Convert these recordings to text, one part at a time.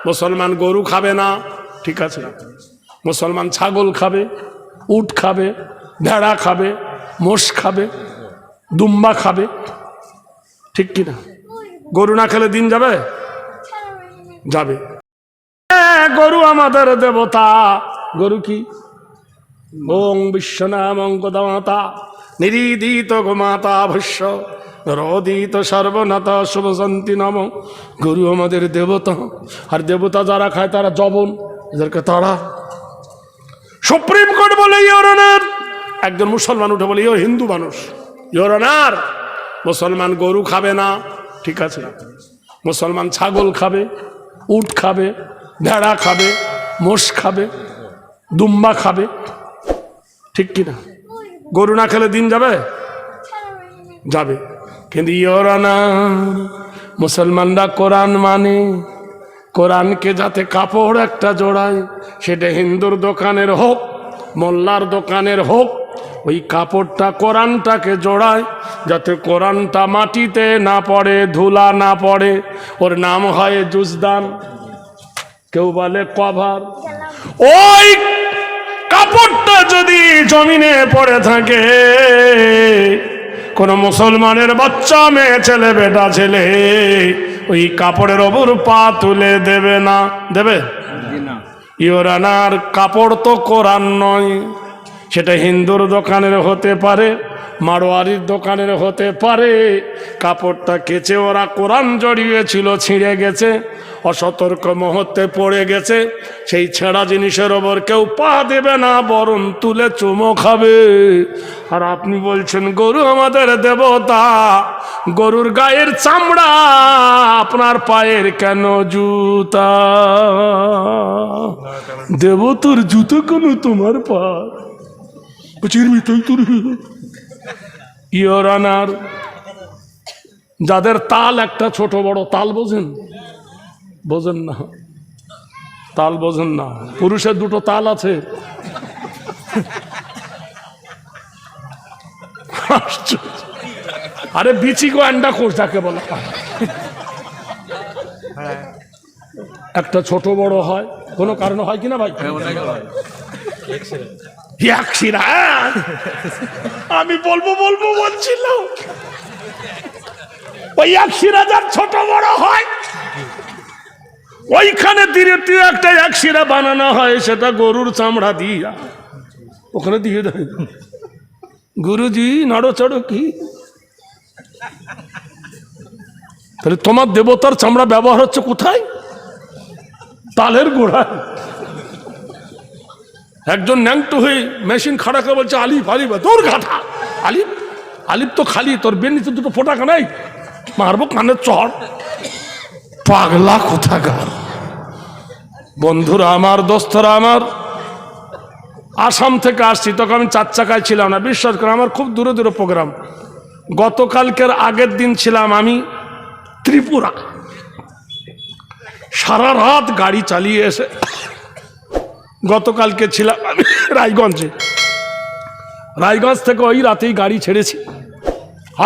মুসলমান গরু খাবে না, ঠিক আছে। মুসলমান ছাগল খাবে, উট খাবে, ভেড়া খাবে, মোষ খাবে, দুম্বা খাবে, ঠিক কিনা? গরু না খেলে দিন যাবে? যাবে। গরু আমাদের দেবতা। গরু কি? ওং বিশ্বনামং গদামাতা নিরীদিত গোমাতা ভস্য রোদিত সর্বনাথ শুভশান্তি নাম। গরু আমাদের দেবতা। আর দেবতা যারা খায় তারা জবন, এদেরকে তারা। সুপ্রিম কোর্ট বলে ইওর অনার, একজন মুসলমান উঠে বলে, ইওর হিন্দু মানুষ, ইওর অনার, মুসলমান গরু খাবে না, ঠিক আছে। মুসলমান ছাগল খাবে, উট খাবে, ভেড়া খাবে, মোষ খাবে, দুম্বা খাবে, ঠিক কিনা? গরু না খেলে দিন যাবে? যাবে। কিন্তু ইওর অনার, মুসলমানরা কোরআন মানে, কোরআনকে যাতে কাপড় একটা জোড়ায়, সেটা হিন্দুর দোকানের হোক, মোল্লার দোকানের হোক, ওই কাপড়টা কোরআনটাকে জোড়ায়, যাতে কোরআনটা মাটিতে না পড়ে, ধুলা না পড়ে। ওর নাম হয় জুজদান, কেউ বলে কভার। ওই কাপড়টা যদি জমিনে পড়ে থাকে, কোন মুসলমানের বাচ্চা, মেয়ে, ছেলে, বেটা ছেলে ওই কাপড়ের ওপর পা তুলে দেবে না। দেবে? ইওর অনার, কাপড় তো কোরআন নয়, সেটা হিন্দুর দোকানের হতে পারে, মারোয়ারির দোকানের হতে পারে। কাপড়টা কেচে ওরা কোরআন জড়িয়েছিল, ছিঁড়ে গেছে, অসতর্ক মুহূর্তে পড়ে গেছে। সেই ছেঁড়া জিনিসের ওপর কেউ পা দেবে না, বরং তুলে চুমো খাবে। আর আপনি বলছেন গরু আমাদের দেবতা, গরুর গায়ের চামড়া, আপনার পায়ের কেন জুতা? দেবতার জুতো কেন তোমার পা? ইওর অনার, যাদের তাল একটা ছোট বড় তাল, বোঝেন? বোঝেন না? তাল বোঝেন না? পুরুষের দুটো তাল আছে। আরে বিচি গো আন্ডা কোষ যাকে বলা, একটা ছোট বড় হয়, কোনো কারণে হয় কিনা ভাই? আমি বলবো বলছিলাম, ওই এক শিরা যার ছোট বড় হয়, ওইখানে দ্বিতীয় একটা এক শিরা বানানো হয়, সেটা গরুর চামড়া দিয়া ওখানে দিয়ে দেয়। গুরুজি নড়চড়ো কি? তাহলে তোমার দেবতার চামড়া ব্যবহার হচ্ছে কোথায়? তালের গোড়ায়। একজন ন্যাংটো হয়ে মেশিন খাড়া করে বলছে, আলিফ আলিফ, তোর ঘাটা আলিফ আলিফ তো খালি, তোর বেনিতে দুটো ফোটাকা নাই, মারবো কানের চড়। পাগলা কোথাকার। বন্ধুরা আমার, দোস্তরা আমার, আসাম থেকে আসছি, তখন আমি 4 চাকায় ছিলাম না, বিশ্বাস করে, আমার খুব দূরে দূরে প্রোগ্রাম। গতকালকের আগের দিন ছিলাম আমি ত্রিপুরা, সারা রাত গাড়ি চালিয়ে এসে গতকালকে ছিলাম আমি রায়গঞ্জে। রায়গঞ্জ থেকে ওই রাতেই গাড়ি ছেড়েছি,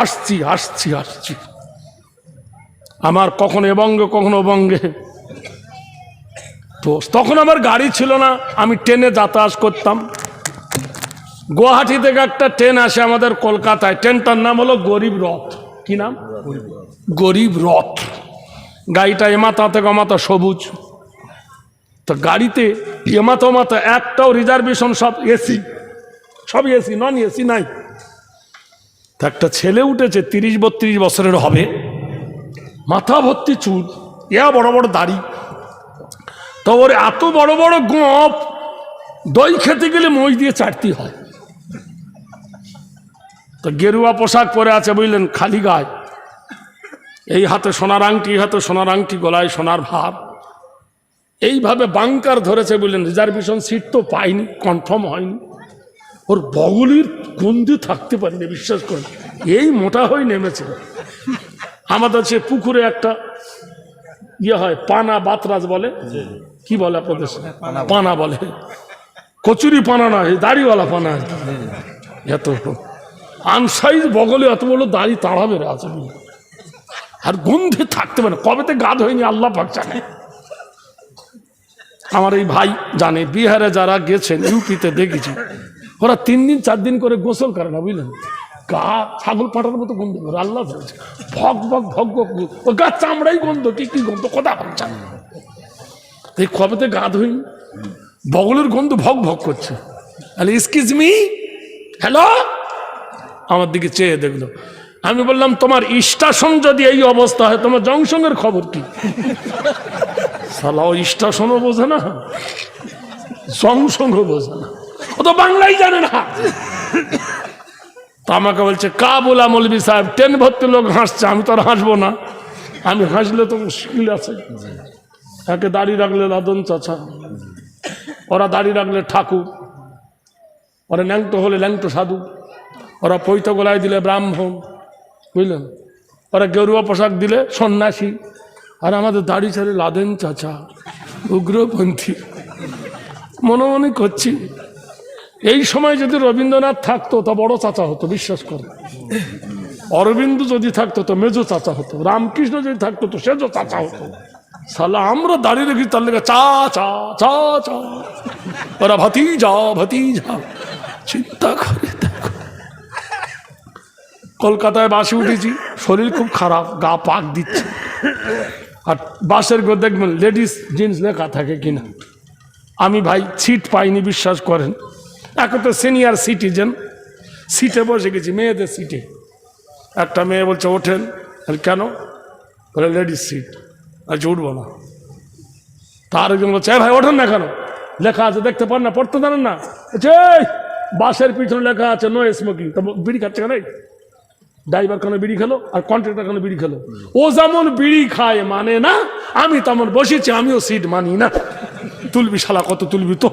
আসছি। আমার কখনো এবঙ্গে কখনো বঙ্গে। তো তখন আমার গাড়ি ছিল না, আমি ট্রেনে যাতায়াত করতাম। গুয়াহাটি থেকে একটা ট্রেন আসে আমাদের কলকাতায়, ট্রেনটার নাম হলো গরিব রথ। কি নাম? গরিব রথ। গাড়িটা এমাথা থেকে অমাথা সবুজ। তো গাড়িতে এমাথা ওমাথা একটাও রিজার্ভেশন, সব এসি, সব এসি, নন এসি নাই। তো একটা ছেলে উঠেছে, 30-32 বছরের হবে, মাথা ভর্তি চুল, বড় বড় দাড়ি। তো ওর এত বড় বড় গোঁপ, দই খেতে গেলে মই দিয়ে চাটতে হয়। তো গেরুয়া পোশাক পরে আছে, বুঝলেন, খালি গায়ে, এই হাতে সোনার আংটি, এই হাতে সোনার আংটি, গলায় সোনার ভার, এইভাবে বাংকার ধরেছে, বুঝলেন। রিজার্ভেশন সিট তো পাইনি, কনফার্ম হয়নি। ওর বগলির গন্ধে থাকতে পারিনি, বিশ্বাস করেন, এই মোটা হয়ে নেমেছে। আমাদের সে পুকুরে একটা ইয়ে হয়, পানা বাতরাজ বলে, কি বলে আপনাদের? পানা বলে। কচুরি পানা না, দাড়িওয়ালা পানা। এত আনসাইজ বগলে এত বড় দাড়ি তাড়া বেড়ে আছে, আর গন্ধে থাকতে পারে। কবেতে গাদ হয়নি আল্লাহ পাক জানে। আমার এই ভাই জানে, বিহারে যারা গেছেন, ইউপিতে দেখেছি, ওরা 3 দিন 4 দিন করে গোসল করে না, বুঝলেন? গা ছাগল পাটার মতো গন্ধ করে, আল্লাহ বলছে ভগ ভগ ভগ ভগ, ও গা চামড়াই গন্ধ, কি গন্ধ, কথা বলছে। এই কবেতে গা ধুইনি, বগলের গন্ধ ভগ ভগ করছে। এক্সকিউজ মি, হ্যালো, আমার দিকে চেয়ে দেখলো। আমি বললাম, তোমার স্টেশন যদি এই অবস্থা হয়, তোমার জংশনের খবর কি? শালা ও স্টেশনও বোঝে না, জংশনও বোঝে না, ও তো বাংলাই জানে না। তা আমাকে বলছে, কা বলা মৌলবি সাহেব, 10 ভর্তি লোক হাসছে, আমি তো আর হাসবো না, আমি হাসলে তো মুশকিল আছে। একে দাড়ি রাখলে লাদন চাচা, ওরা দাড়ি রাখলে ঠাকুর, ওরা ল্যাংটো হলে ল্যাংটো সাধু, ওরা পৈত গোলায় দিলে ব্রাহ্মণ, বুঝলেন? ওরা গেরুয়া পোশাক দিলে সন্ন্যাসী, আর আমাদের দাড়ি ছেড়ে লাদেন চাচা, উগ্রপন্থী। মনে মনে করছি, এই সময় যদি রবীন্দ্রনাথ থাকতো তা বড় চাচা হতো, বিশ্বাস করে। অরবিন্দ যদি থাকতো তো মেজো চাচা হতো, রামকৃষ্ণ যদি থাকতো তো সেজো চাচা হতো। সালা আমরা দাঁড়িয়ে রেখি, তার লেগে চা চা চা চা, ওরা ভাতিজা ভাতিজা। চিন্তা করে দেখো, কলকাতায় বাসে উঠেছি, শরীর খুব খারাপ, গা পাক দিচ্ছে, আর বাসের গো দেখবেন লেডিস জিন্স লেখা থাকে কিনা। আমি ভাই সিট পাইনি, বিশ্বাস করেন। এখন তো সিনিয়র সিটিজেন, সিটে বসে গেছি, মেয়েদের সিটে। একটা মেয়ে বলছে ওঠেন, কেন? বলে লেডিস সিট। আচ্ছা উঠবো না। তার একজন বলছে, ভাই ওঠেন না, কেন? লেখা আছে, দেখতে পান না, পড়তে জানেন না? বাসের পিছনে লেখা আছে নো স্মোকিং। তো বিড়ি খাচ্ছে কেন? ড্রাইভার কেন বিড়ি খেলো, আর কন্ট্রাক্টর কেন বিড়ি খেলো? ও যেমন বিড়ি খায় মানে না, আমি তেমন বসেছি, আমিও সিট মানি না। তুলবি শালা, কত তুলবি তো।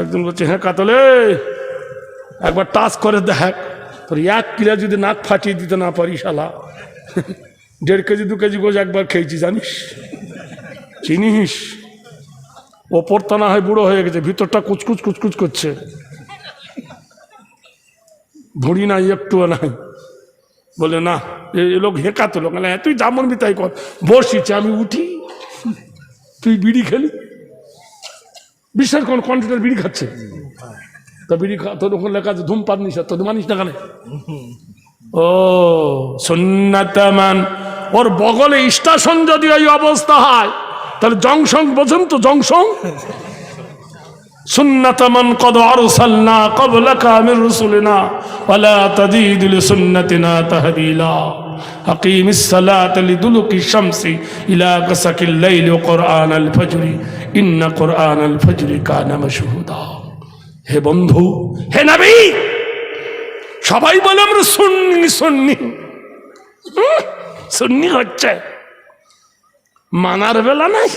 একজন বলছে, হ্যাঁ কাতলে, একবার টাচ করে দেখ, তোর 1 কিলো যদি নাক ফাটিয়ে দিতে না পারি শালা। 1.5 কেজি 2 কেজি গোজ একবার খেয়েছি, জানিস, চিনিস? ওপরটা না হয় বুড়ো হয়ে গেছে, ভিতরটা কুচকুচ কুচকুচ করছে, ভুঁড়ি নাই, একটুও নাই। বলে না, এ লোক হেঁকাতো লোক, তুই যেমন বি তাই কর, বসিছে, আমি উঠি, তুই বিড়ি খেলি। বিশ্বাস কোন কন্ট্রাক্টর বিড়ি খাচ্ছে, তা বিড়ি তোর ওখানে লেখা আছে ধূমপান নিষেধ, তোর মানিস না কেন? ও সুন্নাতামান, ওর বগলে স্টেশন যদি ওই অবস্থা হয়, তাহলে জংশন বোঝেন তো, জংশন। সুন্নাতামান কদ আরসালনা ক্বাবলাকা মির রুসুলিনা ওয়ালা তাজিদু লিসুন্নাতিনা তাহবিলা আকিমিস সালাতা লিদুলুকিশ শামসি ইলা গাসাকিল লাইলি ওয়া কুরআনাল ফাজরি ইন্না কুরআনাল ফাজরি কানা মাশহুদা। হে বন্ধু, হে নবী, সবাই বলে আমরা সুন্নি সুন্নি, সুন্নি হচ্ছে, মানার বেলা নাই।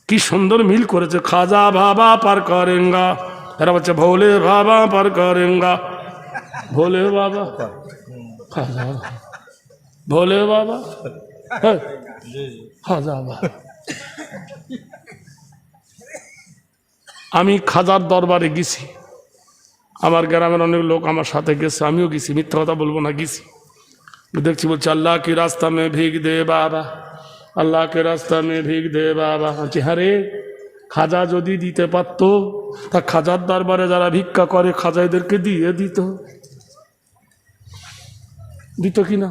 কি সুন্দর মিল করেছে, খাজা বাবা পার করেঙ্গা, এরা বলছে ভোলে বাবা পার করেঙ্গা, ভোলে বাবা, খাজা ভোলে বাবা, খাজা বাবা। আমি খাজার দরবারে গেছি, আমার গ্রামের অনেক লোক আমার সাথে গেছে, আমিও গেছি, মিথ্যা কথা বলবো না, গেছি। দেখছি বলছে আল্লাহ কি রাস্তা মে ভিগ দে বাবা, আল্লাহ কে রাস্তা মে ভিগ দে বাবা। আচ্ছা হ্যাঁ রে, খাজা যদি দিতে পারত, তা খাজার দরবারে যারা ভিক্ষা করে খাজাইদেরকে দিয়ে দিত, দিত কি না?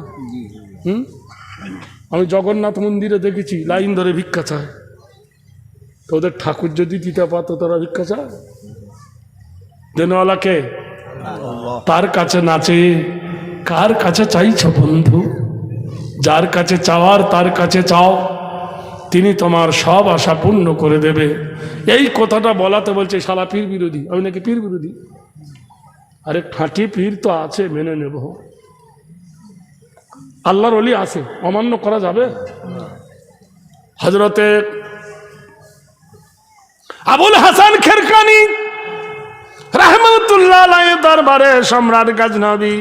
আমি জগন্নাথ মন্দিরে দেখেছি লাইন ধরে ভিক্ষা চায়, তো ওদের ঠাকুর যদি দিতে পারত, তারা ভিক্ষা চায়। দেনওয়ালাকে, তার কাছে নাচে, কার কাছে চাইছ বন্ধু? যার কাছে চাওয়ার তার কাছে চাও, তিনি তোমার সব আশা পূর্ণ করে দেবে। এই কথাটা বলাতে বলছে শালা পীর বিরোধী, আমি নাকি পীর বিরোধী? আরে খাঁটি পীর তো আছে, মেনে নেব। আল্লাহর ওলি আছে, অমান্য করা যাবে? হযরতে আবুল হাসান খেরকানি রাহমাতুল্লাহ আলাইহি দরবারে সম্রাট গজনবী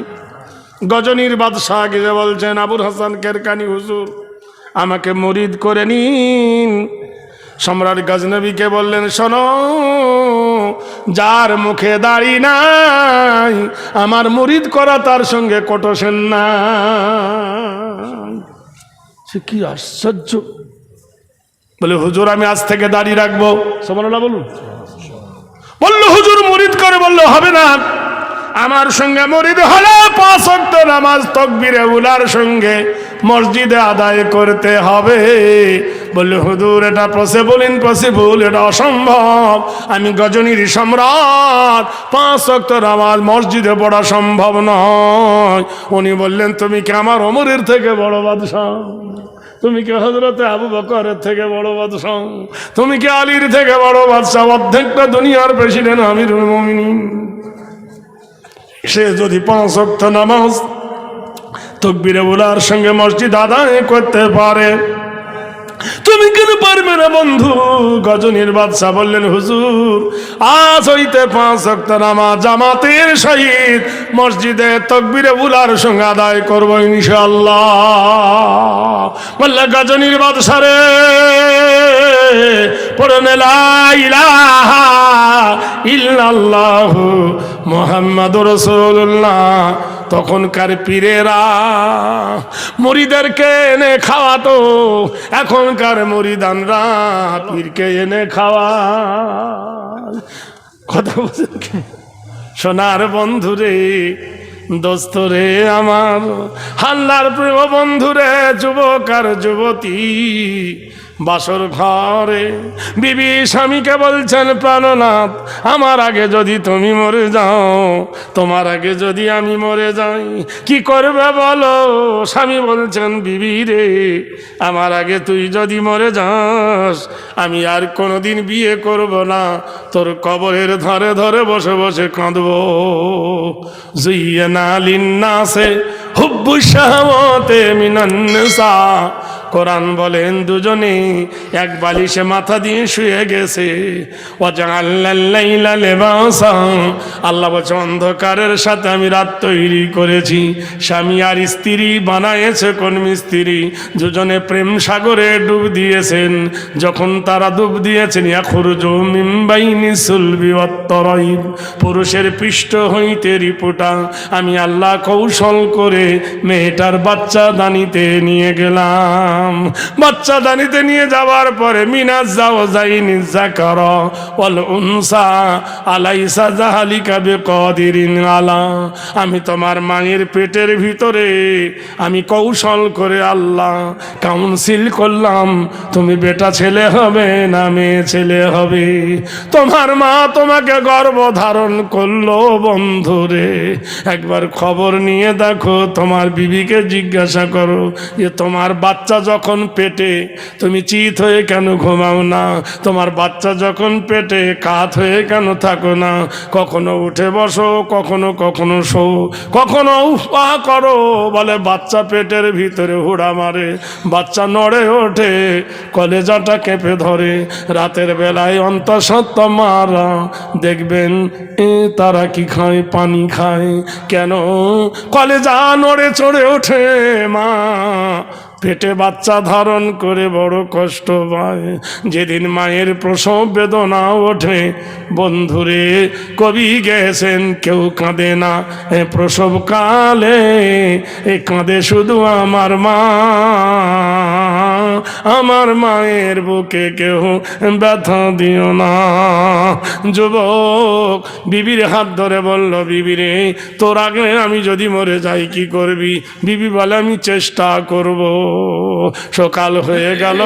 গজনীর বাদশাহ গিয়ে বলছেন, আবুল হাসান খেরকানি হুজুর, আমাকে মুরিদ করে নিন। সম্রাট গজনবীকে বললেন, শোনো, যার মুখে দাড়ি নাই আমার মুরিদ করা তার সঙ্গে কটসেন না। সে কি আশ্চর্য! বলে হুজুর আমি আজ থেকে দাড়ি রাখবো, সুবহানাল্লাহ বলুন। বললো হুজুর মুরিদ করে, বললো হবে না, আমার সঙ্গে মুরিদ হলে 5 ওয়াক্ত নামাজ তাকবীরে উলার সঙ্গে মসজিদে আদায় করতে হবে। বললো হুজুর এটা ইম্পসিবল, এটা অসম্ভব, আমি গজনীর সম্রাট, 5 ওয়াক্ত নামাজ মসজিদে পড়া সম্ভব নয়। উনি বললেন তুমি কি আমার ওমরের থেকে বড় বাদশা? তুমি কি হযরতে আবু বকরের থেকে বড় বাদশা? তুমি কি আলীর থেকে বড় বাদশা? অর্ধেকটা দুনিয়ার প্রেসিডেন্ট আমিরুল মুমিনিন। সে যদি 5 ওয়াক্ত নামাজ তাকবীরে উলার সঙ্গে মসজিদ আদায় করতে পারে, তুমি কেন পারবে না বন্ধু? গজনীর বাদশা বললেন হুজুর আজ হইতে 5 ওয়াক্ত নামাজ জামাতের সহিত মসজিদে তাকবীরে উলার সঙ্গে আদায় করব ইনশাআল্লাহ। বললেন গজনীর বাদশা রে, পড়েন লা ইলাহা ইল্লাল্লাহু মুহাম্মাদুর রাসূলুল্লাহ। তখনকার পীরেরা মুরিদেরকে এনে খাওয়াতো, এখনকার মুরিদানরা পীরকে এনে খাওয়ায়। কথা বলছেন কি? সোনার বন্ধুরে, দোস্তরে আমার, হাল্লার প্রিয় বন্ধুরে, যুবক আর যুবতী, বাসর ঘরে বিবি স্বামীকে বলছেন প্রাণনাথ আমার আগে যদি তুমি মরে যাও, তোমার আগে যদি আমি মরে যাই কি করবে বলো? স্বামী বলছেন বিবি রে, আমার আগে তুই যদি মরে যাস আমি আর কোনোদিন বিয়ে করব না, তোর কবরের ধরে ধরে বসে বসে কাঁদবো। যুইয়ানা লিন্নাসে হুব্বু শাহওয়াতে মিনান নিসা। কোরআন বলেন দুজনে এক বালিশে মাথা দিয়ে শুয়ে গেছে। ওয়াজআলাল লাইলা লিবাসা, আল্লাহ বলেন অন্ধকারের সাথে আমি রাত তৈরি করেছি। স্বামী আর স্ত্রী বানায়েছে কোন মিস্ত্রি, দুজনে প্রেম সাগরে ডুব দিয়েছেন। যখন তারা ডুব দিয়েছেন ইয়াখরুজু মিন বাইনি সুলবি ওয়াত তারাইব, পুরুষের পৃষ্ঠ হইতে রিপোটা আমি আল্লাহ কৌশল করে মেয়েটার বাচ্চা দানিতে নিয়ে গেলাম। বাচ্চা দানিতে নিয়ে যাওয়ার পরে মিনাজ জাওজাইনি যাকারা ওয়াল উনসা আলাইসা যালিকা বিকাদিরিন আলা, আমি তোমার মায়ের পেটের ভিতরে আমি কৌশল করে আল্লাহ কাউন্সিল করলাম তুমি বেটা ছেলে হবে না মেয়ে ছেলে হবে। তোমার মা তোমাকে গর্ভ ধারণ করলো বন্ধুরে, একবার খবর নিয়ে দেখো, তোমার বিবিকে জিজ্ঞাসা করো যে তোমার বাচ্চা যখন পেটে তুমি চিত হয়ে কেন ঘুমাও না? তোমার বাচ্চা যখন পেটে কাত হয়ে কেন থাকো না? কখনো উঠে বসো, কখনো কখনো শো, কখনো উফা করো। বলে বাচ্চা পেটের ভিতরে হুড়া মারে, বাচ্চা নড়ে ওঠে, কলেজাটা কেঁপে ধরে। রাতের বেলায় অন্তঃসত্ত্ব মারা দেখবেন তারা কি খায়? পানি খায়। কেন? কলেজা নড়ে চড়ে ওঠে, মা পেটে বাচ্চা ধারণ করে বড় কষ্ট পায়। যেদিন মায়ের প্রসব বেদনা ওঠে বন্ধুরে, কবি গেছেন কেউ কাঁদে না প্রসব কালে, এ কাঁদে শুধু আমার মা, আমার মায়ের বুকে কেউ ব্যথা দিও না। যুবক বিবির হাত ধরে বলল বিবি রে, তোর আগে আমি যদি মরে যাই কি করবি? বিবি বলে আমি চেষ্টা করব। সকাল হয়ে গেল,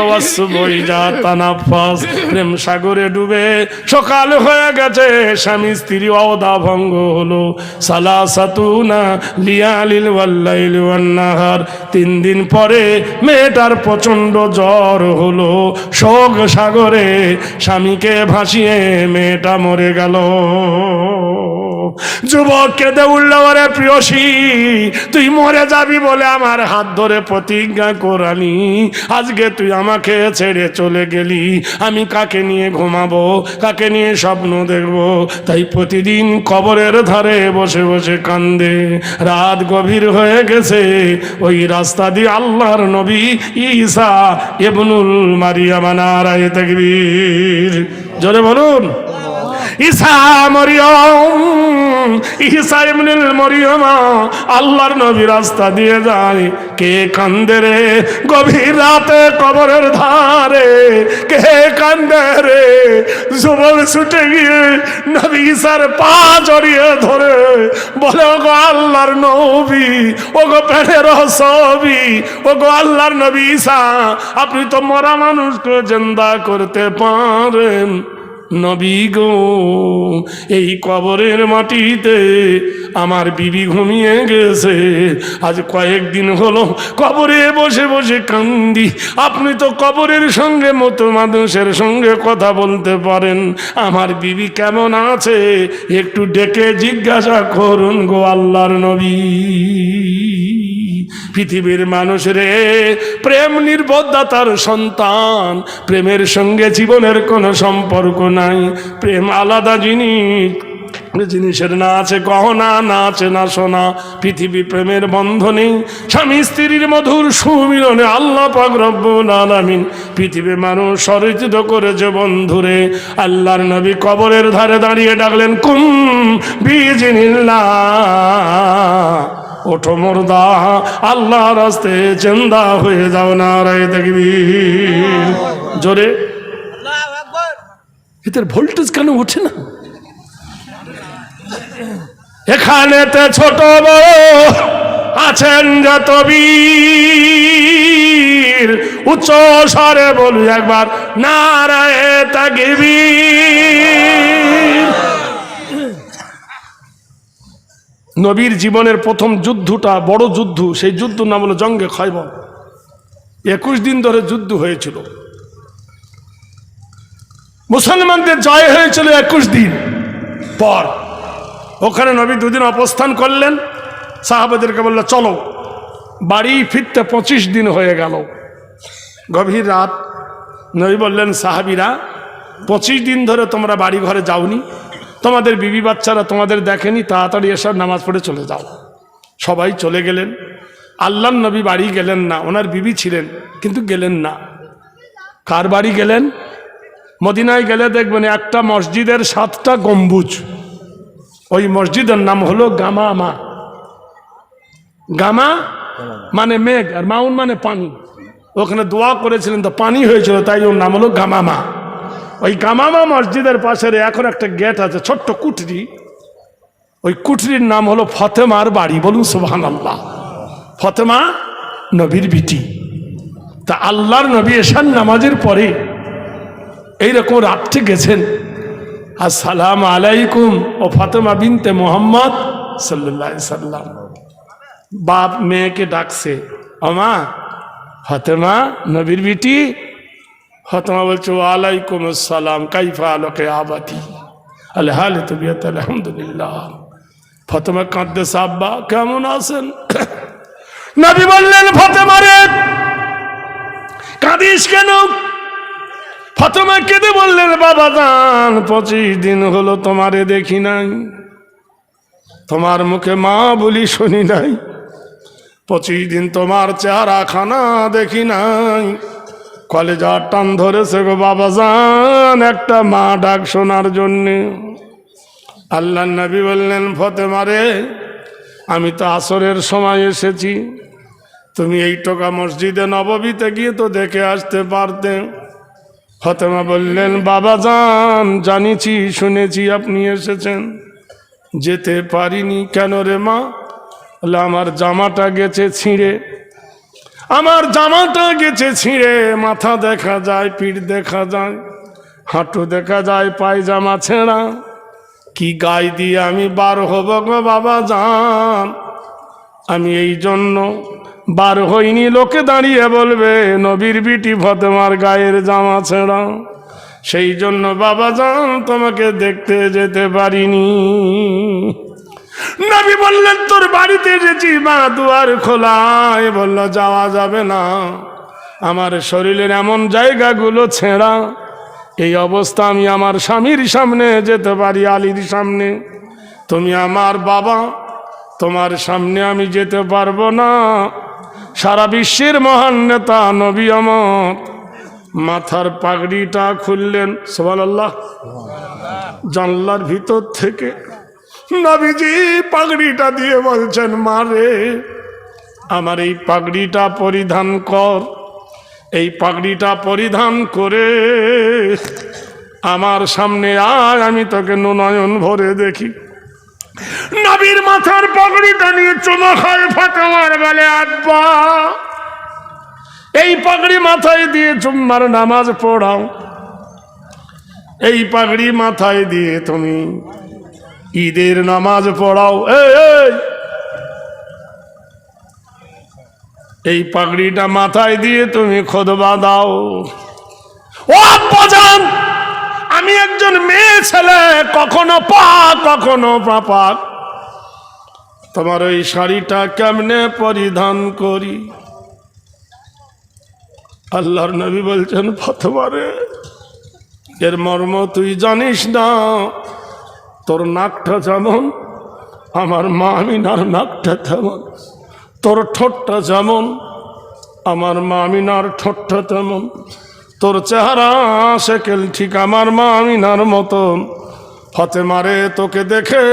প্রেম সাগরে ডুবে সকাল হয়ে গেছে। স্বামী স্ত্রী ওয়াদা ভঙ্গ হলো। সালাসাতুনা লিয়ালিল ওয়াল্লাইলি ওয়ান্নাহার, 3 দিন পরে মেয়েটার প্রচন্ড জ্বর হলো। শোক সাগরে স্বামীকে ভাসিয়ে মেয়েটা মরে গেল। যুবক কেঁদে উঠল, ওরে প্রিয়সী তুই মরে যাবি বলে আমার হাত ধরে প্রতিজ্ঞা করানি, আজকে তুই আমাকে ছেড়ে চলে গেলি, আমি কাকে নিয়ে ঘুমাবো, কাকে নিয়ে স্বপ্ন দেখবো? তাই প্রতিদিন কবরের ধারে বসে বসে কান্দে। রাত গভীর হয়ে গেছে, ওই রাস্তা দিয়ে আল্লাহর নবী ঈসা ইবনুল মারিয়াম, নারায়ে তাকবীর, জোরে বলুন, ঈসা মরিয়ম, ঈসা ইবনুল মরিয়ম আল্লাহর নবী রাস্তা দিয়ে যায়। কে কান্দে রে গভীর রাতে কবরের ধারে? কে কান্দে রে। যুবক ছুটে গিয়ে নবী ঈসার পা জড়িয়ে ধরে বলে, ওগো আল্লাহর নবী, ওগো পেটের ছবি, ওগো আল্লাহর নবী ঈসা, আপনি তো মরা মানুষকে জিন্দা করতে পারেন। নবী গো, এই কবরের মাটিতে আমার বিবি ঘুমিয়ে গেছে, আজ কয়েকদিন হলো কবরে বসে বসে কান্দি। আপনি তো কবরের সঙ্গে মতো মানুষের সঙ্গে কথা বলতে পারেন, আমার বিবি কেমন আছে একটু ডেকে জিজ্ঞাসা করুন গো আল্লাহর নবী। পৃথিবীর মানুষের প্রেম নির্বদ্ধতার সন্তান, প্রেমের সঙ্গে জীবনের কোনো সম্পর্ক নাই। প্রেম আলাদা জিনিস, জিনিসের না আছে গহনা, না আছে না সোনা। পৃথিবী প্রেমের বন্ধনে, স্বামী স্ত্রীর মধুর সুমিলনে আল্লাহ পাক রব্বুল আলামিন পৃথিবী মানুষ সরিচিত করেছে বন্ধুরে। আল্লাহর নবী কবরের ধারে দাঁড়িয়ে ডাকলেন, কুম বিইজনিল্লাহ, ওঠো মুর্দা, আল্লাহর রাস্তে জিন্দা হয়ে যাও। নারায়ে তাকবীর, জোরে। এদের ভোল্টেজ কেন ওঠে না? এখানেতে ছোট বড় আছেন যত বীর, উচ্চ স্বরে বলু একবার নারায়ে তাকবীর। নবীর জীবনের প্রথম যুদ্ধটা বড় যুদ্ধ, সেই যুদ্ধ নাম হলো জঙ্গে খয়বর। 21 দিন ধরে যুদ্ধ হয়েছিল, মুসলমানদের জয় হয়েছিল 21 দিন পর। ওখানে নবী 2 দিন অবস্থান করলেন, সাহাবাদেরকে বলল চলো। বাড়ি ফিরতে 25 দিন হয়ে গেল, গভীর রাত। নবী বললেন, সাহাবীরা 25 দিন ধরে তোমরা বাড়ি ঘরে যাওনি, তোমাদের বিবি বাচ্চারা তোমাদের দেখেনি, তাড়াতাড়ি এসে নামাজ পড়ে চলে যাও। সবাই চলে গেলেন। আল্লাহর নবী বাড়ি গেলেন না, ওনার বিবি ছিলেন কিন্তু গেলেন না। কার বাড়ি গেলেন? মদিনায় গেলে দেখবেন একটা মসজিদের 7টা গম্বুজ, ওই মসজিদের নাম হলো গামামা। গামা মানে মেঘ, আর মাউন মানে পানি। ওখানে দোয়া করেছিলেন তো পানি হয়েছিল, তাই ওর নাম হলো গামামা। ওই গামামা মসজিদের পাশে এখন একটা গেট আছে, ছোট্ট কুঠরি, ওই কুঠরির নাম হলো ফতেমার বাড়ি। বলুন সুবহানাল্লাহ। ফতেমা নবীর বিটি। তা আল্লাহর নবী এশার নামাজের পরে এইরকম রাত্রে গেছেন, আসসালামু আলাইকুম ও ফাতেমা বিনতে মোহাম্মদ সাল্লাল্লাহু আলাইহি সাল্লাম। বাপ মেয়েকে ডাকছে, আমা ফাতেমা নবীর বিটি। ফাতেমা বলছে, ওয়ালাইকুম আসসালাম, কাইফা আলকে আবাতি, আল হাল তবিয়ত আলহামদুলিল্লাহ। ফাতেমা কাঁদতেছে, আব্বা কেমন আছেন? নবী বললেন, ফাতেমা রে কাঁদিস কেন? ফাতেমা কেঁদে বললেন, বাবা জান 25 দিন হলো তোমারে দেখি নাই, তোমার মুখে মা বলি শুনি নাই, 25 দিন তোমার চেহারা খানা দেখি নাই, কলেজার টান ধরেছে গো বাবা জান একটা মা ডাক শোনার জন্যে। আল্লাহ নবী বললেন, ফাতেমা রে আমি তো আসরের সময় এসেছি, তুমি এই টোকা মসজিদে নববীতে গিয়ে তো দেখে আসতে পারতে। ফাতেমা বললেন, বাবা জান জানিছি শুনেছি আপনি এসেছেন, যেতে পারিনি। কেন রে মা? বলে, আমার জামাটা গেছে ছিঁড়ে, আমার জামাটা গেছে ছিঁড়ে, মাথা দেখা যায়, পিঠ দেখা যায়, হাঁটু দেখা যায়, পায়জামা ছেঁড়া, কি গায়ে দিয়ে আমি বার হব গো বাবা জান? আমি এই জন্য বার হইনি, লোকে দাঁড়িয়ে বলবে নবীর বিটি ফাতেমার গায়ের জামা ছেঁড়া, সেই জন্য বাবা জান তোমাকে দেখতে যেতে পারিনি। নবী বললেন, তোর বাড়িতে এসেছি, মা দুয়ার খোলায়। বলল, যাওয়া যাবে না, আমার শরীরের এমন জায়গাগুলো ছেঁড়া, এই অবস্থা আমি আমার স্বামীর সামনে যেতে পারি, আলীর সামনে, তুমি আমার বাবা, তোমার সামনে আমি যেতে পারবো না। সারা বিশ্বের মহান নেতা নবী আমার মাথার পাগড়িটা খুললেন, সুবহানাল্লাহ। জানলার ভিতর থেকে নবীজি পাগড়িটা দিয়ে বলছেন, মা রে আমার এই পাগড়িটা পরিধান কর, এই পাগড়িটা পরিধান করে আমার সামনে আয়, আমি তোকে নয়ন ভরে দেখি। নবীর মাথার পাগড়িটা নিয়ে চুমা খায় ফাতেমার, বলে আব্বা এই পাগড়ি মাথায় দিয়ে জুম্মার নামাজ পড়াও, এই পাগড়ি মাথায় দিয়ে তুমি ঈদের নামাজ পড়াও। এই পাগড়িটা মাথায় দিয়ে তুমি খুতবা দাও। ও আব্বাজান, আমি একজন মেয়ে ছেলে, কখনো পাক কখনো পাক, তোমার ওই শাড়িটা কেমনে পরিধান করি? আল্লাহর নবী বলছেন, ফাতেমা রে, এর মর্ম তুই জানিস না। তোর নাকটা যেমন আমার মা আমিনার নাকটা তেমন, তোর ঠোঁটটা যেমন আমার মা আমিনার ঠোঁটটা তেমন, তোর চেহারা শেকেল ঠিক আমার মা আমিনার মতন। ফাতেমা রে, তোকে দেখে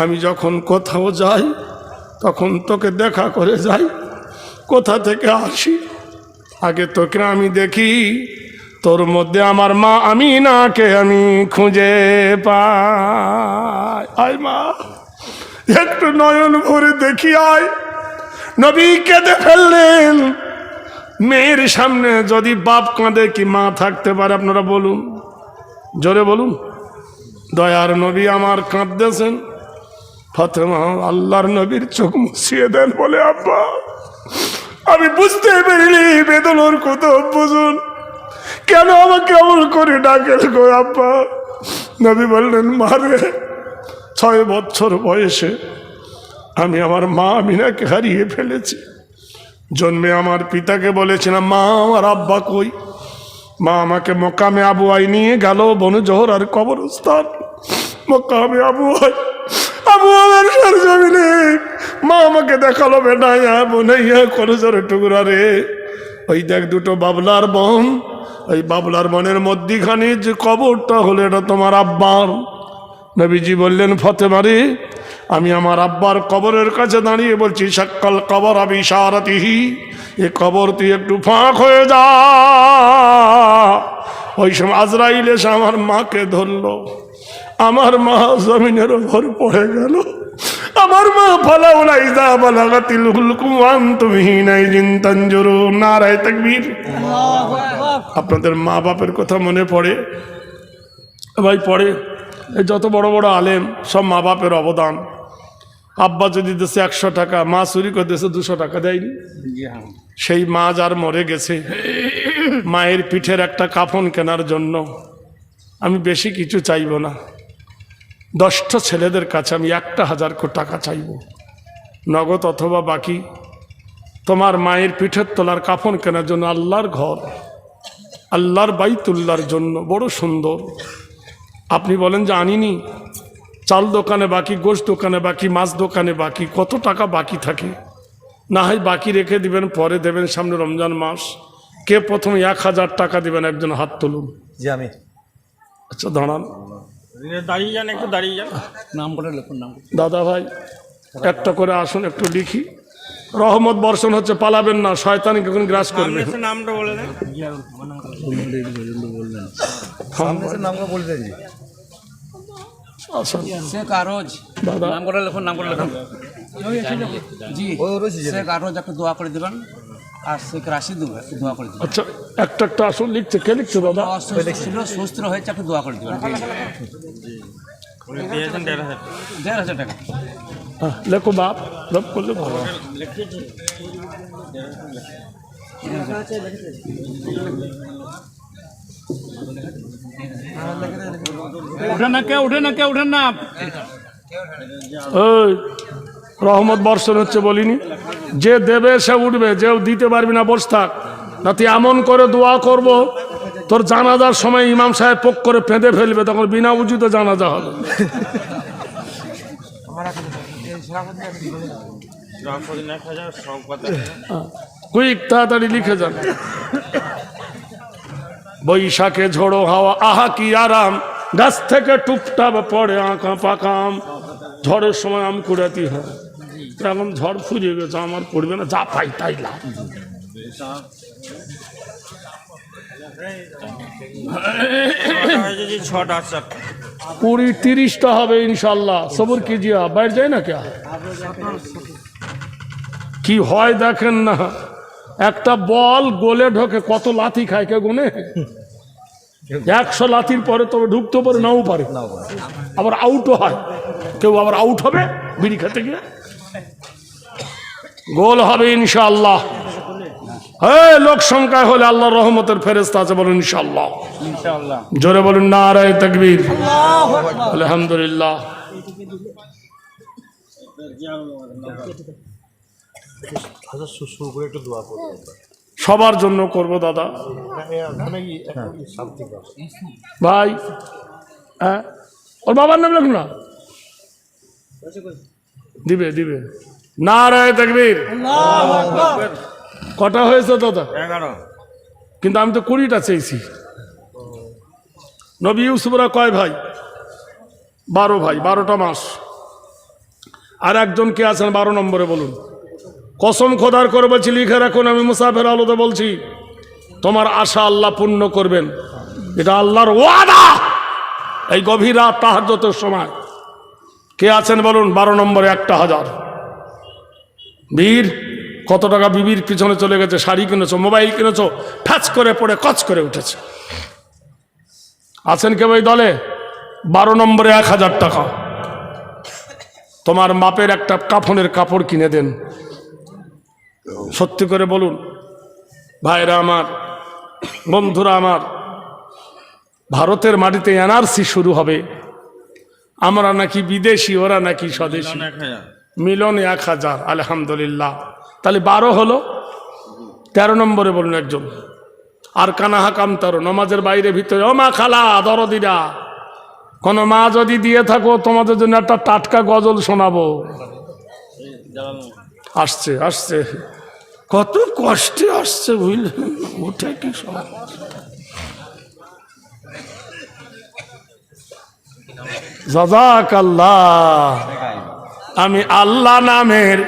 আমি যখন কোথাও যাই তখন তোকে দেখা করে যাই, কোথা থেকে আসি আগে তোকে আমি দেখি, তোর মধ্যে আমার মা আমিনাকে আমি খুঁজে পাই। আয় মা, একটু নয়ন ভরে দেখি আয়। নবী কেঁদে ফেললেন। মেয়ের সামনে যদি বাপ কাঁদে কি মা থাকতে পারে? আপনারা বলুন, জোরে বলুন। দয়ার নবী আমার কাঁদতেছেন। ফাতেমা আল্লাহর নবীর চোখ মুছিয়ে দেন, বলে আব্বা আমি বুঝতে পারিনি বেদনার কত বুঝুন, কেন আমাকে এমন করে ডাকেন গো আব্বা? নবী বললেন, মারে 6 বছর বয়সে আমি আমার মা আমিনাকে হারিয়ে ফেলেছি। জন্মে আমার পিতাকে বলেছিলাম, মা আমার আব্বা কই? মা আমাকে মকামে আবু আই নিয়ে গেল, বনু জোহরার কবরস্থান। মকামে আবু আই, আবু আমার সরজমিনে মা আমাকে দেখালো, বেটাইয়া বোনাইয়া কলেজের টুকরা রে, ওই দেখ দুটো বাবলার বন, ওই বাবলার বনের মধ্যিখানে যে কবরটা হলো এটা তোমার আব্বার। নবীজি বললেন, ফাতেমা রে, আমি আমার আব্বার কবরের কাছে দাঁড়িয়ে বলছি, সাক্কাল কবর আবি ইশারাতিহি, এ কবর তুই একটু ফাঁক হয়ে যা। ওই সময় আজরাইল এসে আমার মাকে ধরলো, আমার মা জমিনের ওপর পড়ে গেল। আমার মা ফালাউলাই যা বালাগাতিল হুলকুম আনতুম হিনাইযিন তানজুরুন। নারায়ে তাকবীর। আপনাদের মা বাপের কথা মনে পড়ে ভাই? পড়ে। এই যত বড় বড় আলেম সব মা বাপের অবদান। আব্বা যদি দেশে 100 টাকা, মা চুরি করে দেশে 200 টাকা দেয়নি। সেই মা যার মরে গেছে, মায়ের পিঠের একটা কাফন কেনার জন্য আমি বেশি কিছু চাইব না। 10টা ছেলেদের কাছে আমি 1000 টাকা চাইব, নগদ অথবা বাকি। তোমার মায়ের পিঠের তোলার কাফন কেনার জন্য আল্লাহর ঘর, আল্লাহর বাইতুল্লাহর জন্য বড় সুন্দর। আপনি বলেন যে আনিনি, চাল দোকানে বাকি, গোশত দোকানে বাকি, মাছ দোকানে বাকি, কত টাকা বাকি থাকে। না হয় বাকি রেখে দিবেন, পরে দেবেন সামনে রমজান মাস। কে প্রথমে 1000 টাকা দিবেন? একজন হাত তুলুন। জি আমি। আচ্ছা দাঁড়ান, দাঁড়িয়ে যান, একটু দাঁড়িয়ে যান, নাম করে লিখুন। নাম দাদা ভাই একটা করে আসুন, একটু লিখি। রহমত বর্ষণ হচ্ছে, পালাবেন না, শয়তান কখন গ্রাস করবে। নামটা বলে দেন। নামটা বলে দেন। শেখ আরজ দাদা নাম করে লিখুন। নাম করে লিখুন। জি শেখ আরজ একটু দোয়া করে দেবেন, আর শেখ রাশিদ একটু দোয়া করে দেবেন। আচ্ছা একটা একটা আসুন, লিখছে। কে লিখছে দাদা? ছিল সুস্থ হয়েছে, একটু দোয়া করে দেবেন। 1,500 টাকা। হ্যাঁ লেখো বাপ, রব করলে ভালো। উঠেন না, কে উঠেন না, কে উঠেন না। ওই রহমত বর্ষণ হচ্ছে বলিনি, যে দেবে সে উঠবে, যে দিতে পারবি না বস থাক। না তুই এমন করে দোয়া করব, তোর জানাজার সময় ইমাম সাহেব পোক করে পেঁদে ফেলবে, তখন বিনা উজুতে জানাজা হবে। কুইক তাড়াতাড়ি লিখে যান। বৈশাখে ঝোড়ো হাওয়া, আহা কি আরাম, গাছ থেকে টুপটাপ পড়ে আঁকা পাকাম। ঝড়ের সময় আম কুড়াতি হয়, এখন ঝড় ফুরিয়ে গেছে, আমার পড়বে না, যা পাই তাই লাভ। ছটা 7টা 20-30টা হবে ইনশাল্লাহ। সবর কিজিয়া, বাইর যায় না কে কি হয় দেখেন না, একটা বল গোলে ঢোকে কত লাথি খায় কে গুনে? 100 লাথির পরে তবে ঢুকতে পারে, নাও পারে, আবার আউটও হয়। কেউ আবার আউট হবে বিড়ি খেতে গিয়ে। গোল হবে ইনশাআল্লাহ। হ্যাঁ, লোক সংখ্যায় হলে আল্লাহর রহমতের ফেরেশতা আছে, বলুন ইনশাআল্লাহ। ইনশাআল্লাহ। জোরে বলুন নারায়ে তাকবীর, আলহামদুলিল্লাহ। সবার জন্য করব দাদা ভাই। হ্যাঁ, ওর বাবার নাম লিখুন না, দিবে দিবে। নারায়ে তাকবীর। কটা হয়েছে দাদা? 11। কিন্তু আমি তো 20টা চেয়েছি। নবী ইউসুফরা কয় ভাই? 12 ভাই, 12টা মাস। আর একজন কে আছেন 12 নম্বরে বলুন? কসম খোদার করে বলছি, লিখে রাখুন, আমি মুসাফির আলোতে বলছি, তোমার আশা আল্লাহ পূর্ণ করবেন, এটা আল্লাহর ওয়াদা। এই গভীর রাত তাহাজ্জুদের সময় কে আছেন বলুন? 12 নম্বরে 1000 বীর। কত টাকা বিবির পিছনে চলে গেছে, শাড়ি কিনেছো, মোবাইল কিনেছো, ঠাচ করে পড়ে কচ করে উঠেছে। আছেন কেউ এই দলে? 12 নম্বরে 1000 টাকা। তোমার মাপের একটা কাফনের কাপড় কিনে দেন। সত্যি করে বলুন ভাইরা আমার, বন্ধুরা আমার, ভারতের মাটিতে এনআরসি শুরু হবে। আমরা নাকি বিদেশি, ওরা নাকি স্বদেশি। মিলনে 1000, আলহামদুলিল্লাহ। তাহলে 12 হলো। 13 নম্বরে বলুন একজন। আর কানাহা কামতারো, নমাজের বাইরে ভিতরে, ও মা খালা দরদিরা, কোন মা যদি দিয়ে থাকো তোমাদের জন্য একটা টাটকা গজল শোনাবো। আসছে আসছে, কত কষ্টে আসছে বুঝলেন, ওটা কি সব। জাযাকাল্লাহ। আমি আল্লাহ নামের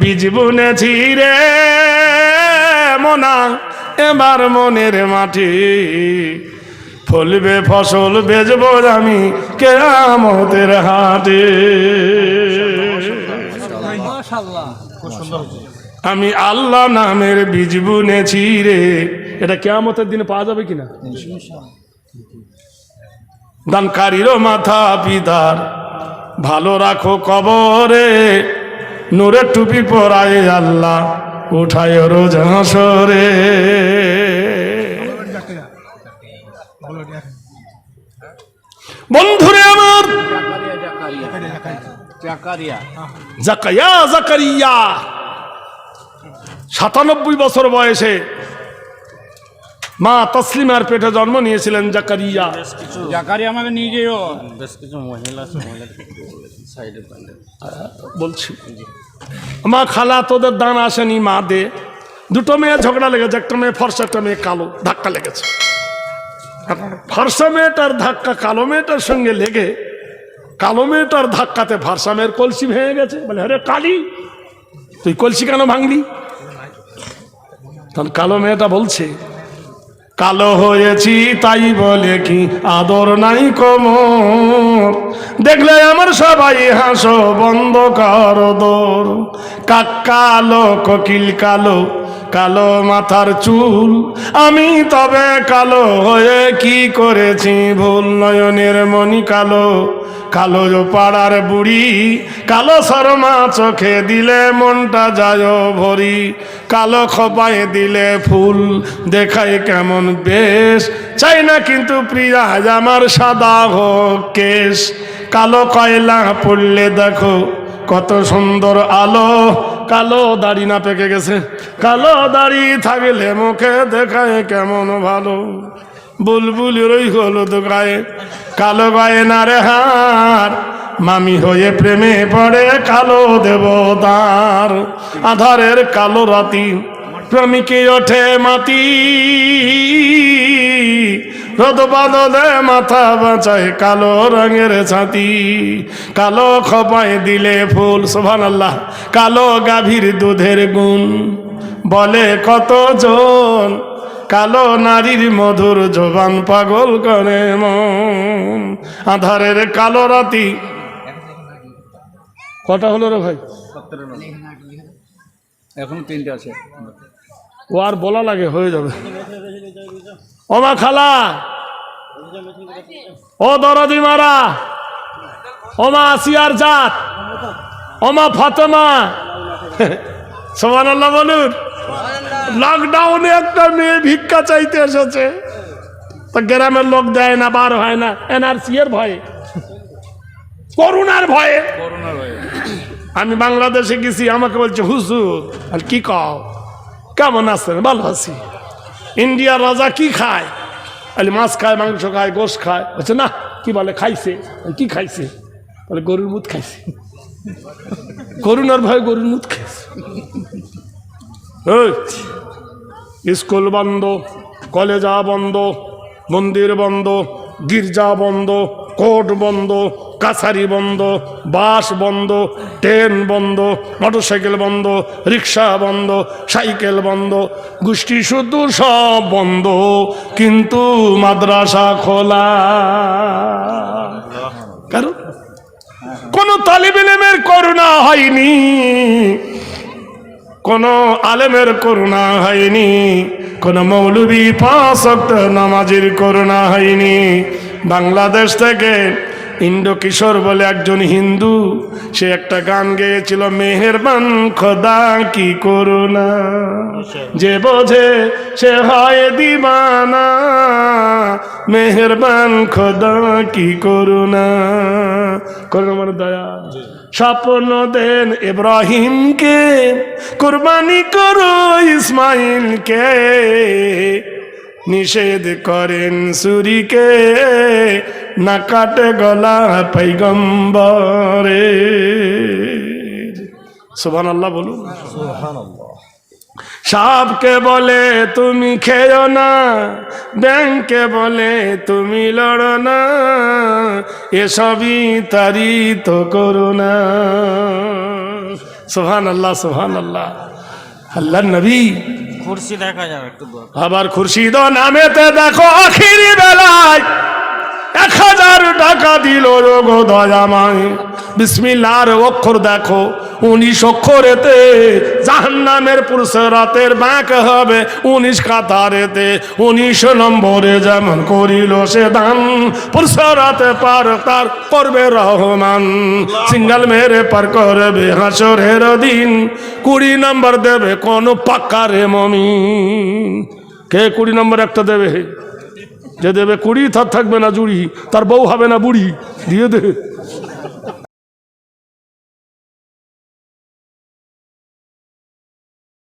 বীজ বুনেছি রে মোনা, এবার মনের মাটি ফলবে ফসল, বেচবো আমি কিয়ামতের হাটে। আমি আল্লাহ নামের বীজ বুনেছি রে। এটা কিয়ামতের দিনে পাওয়া যাবে কিনা? দানকারীরও মাথা পিতার ভালো রাখো কবরে, নূরের টুপি পরায় আল্লাহ উঠায় রোজ হাসরে। বন্ধুরে আমার, জাকারিয়া 97 বছর বয়সে মা তাসলিমার পেটে জন্ম নিয়েছিলেন জাকারিয়া। জাকারিয়া আমাকে নিয়ে যেও। বেশ কিছু মহিলা সাইডে বলছি, মা খালা তোদের দান আসেনি, মা দে। 2টো মেয়ে ঝগড়া লেগেছে, একটা মেয়ে ফর্সা, একটা মেয়ে কালো, ধাক্কা লেগেছে। ফর্সা মেয়েটার ধাক্কা কালো মেয়েটার সঙ্গে লেগে, কালো মেয়েটার ধাক্কাতে ফর্সা মেয়ের কলসি ভেঙে গেছে। বলে, আরে কালি, তুই কলসি কেন ভাঙলি? তখন কালো মেয়েটা বলছে, কালো হয়েছি তাই বলে কি আদর নাই কোমর, দেখলে আমার সবাই হাসো বন্ধ কর দোর। কাক কালো, কোকিল কালো, কালো মাথার চুল, আমি তবে কালো হয়ে কি করেছি ভুল। নয়নের মণি কালো, কালো পাড়ার বুড়ি, কালো শর্মা চোখে দিলে মনটা যায় ভরি। কালো খোপায় দিলে ফুল, দেখায় কেমন বেশ, চাই না কিন্তু প্রিয়া আমার সাদা হোক কেশ। কালো কয়লা পড়লে দেখো কত সুন্দর আলো, কালো দাড়ি না পেকে গেছে, কালো দাড়ি থাকলে মুখে দেখায় কেমন ভালো। বুলবুলির ওই হলুদ গায়ে, কালো গায়ে না রে হার, মামি হয়ে প্রেমে পড়ে কালো দেবতার। আধারের কালো রাতি প্রেমিকে ওঠে মাটি, রোদ বাদলে মাথা বাঁচায় কালো রঙের ছাতি। কালো খোপায় দিলে ফুল, সুবহানাল্লাহ। কালো গাভীর দুধের গুণ, বলে কতজন, কালো নারীর মধুর জবান পাগল করে মন। আধারের কালো রাতি। কটা হলো রে ভাই? এখন 3টে আছে। ও আর বলা লাগে, হয়ে যাবে। ওমা খালা, ও দরদি মারা, ওমা আসিয়ার জাত, ওমা ফাতেমা, সুবহানাল্লাহ বলুন। লকডাউনে একটা মেয়ে ভিক্ষা চাইতে এসেছে, তো গ্রামের লোক দেয় না, বার হয় না, এনআরসি এর ভয়ে, করোনার ভয়ে। আমি বাংলাদেশে গেছি, আমাকে বলছে হুজুর আর কি কও, কেমন আছেন? ভালো আছি। ইন্ডিয়ার রাজা কি খায়? বলে মাছ খায়, মাংস খায়, গোশ খায়। বলছে না, কি বলে খাইছে? কি খাইছে? বলে গরুর মুখ খাইছে। করোনার ভয়ে গরুর মুখ খাইছে। স্কুল বন্ধ, কলেজা বন্ধ, মন্দির বন্ধ, গির্জা বন্ধ, কোর্ট বন্ধ, কাছারি বন্ধ, বাস বন্ধ, ট্রেন বন্ধ, মোটরসাইকেল বন্ধ, রিক্সা বন্ধ, সাইকেল বন্ধ, গোষ্ঠী শুধু সব বন্ধ, কিন্তু মাদ্রাসা খোলা। কারণ কোন তালিব ইলমের করোনা হয়নি, কোন আলেমের করোনা হয়নি, কোন মৌলবী 5 ওয়াক্ত নামাজের করোনা হয়নি। বাংলাদেশ থেকে ইন্দ্র কিশোর বলে একজন হিন্দু, সে একটা গান গেয়েছিল, মেহেরবান খোদা কি করোনা, যে বোঝে সে হয় দিবানা, মেহেরবান খোদা কি করোনা। করোনা মানে দয়া। স্বপ্ন দেন ইব্রাহিমকে, কুরবানি করো ইসমাইলকে, নিষেধ করেন সুরিকে, না কাটে গলা পয়গম্বরে। সুবহানাল্লাহ বলুন। সাপকে বলে তুমি খেও না, ব্যাংকে বলে তুমি লড়ো না, এসবই তারিত করো না। সুবহানাল্লাহ, সুবহানাল্লাহ। আল্লাহর নবী কুরসি দেখা যাবে একটু দূর। আবার খুরশিদ নামেতে দেখো আখিরি বেলায় 1000 টাকা দিল রোগো দয়াময়। বিসমিল্লাহর অক্ষর দেখো 19 অক্ষরেতে, জাহান্নামের পুরসরাতের বাঁক হবে 19 কাতারেতে। 19 নম্বরে যেমন করিল সে দান, পুরসরাতে পার তার করবে রহমান, সিঙ্গেল মেরে পার করবে হাসরের দিন। 20 নম্বর দেবে কোন পাক্কারে মুমিন। কে 20 নম্বর একটা দেবে? যে দেবে 20 তার থাকবে না জুড়ি, তার বউ হবে না বুড়ি, দিয়ে দে।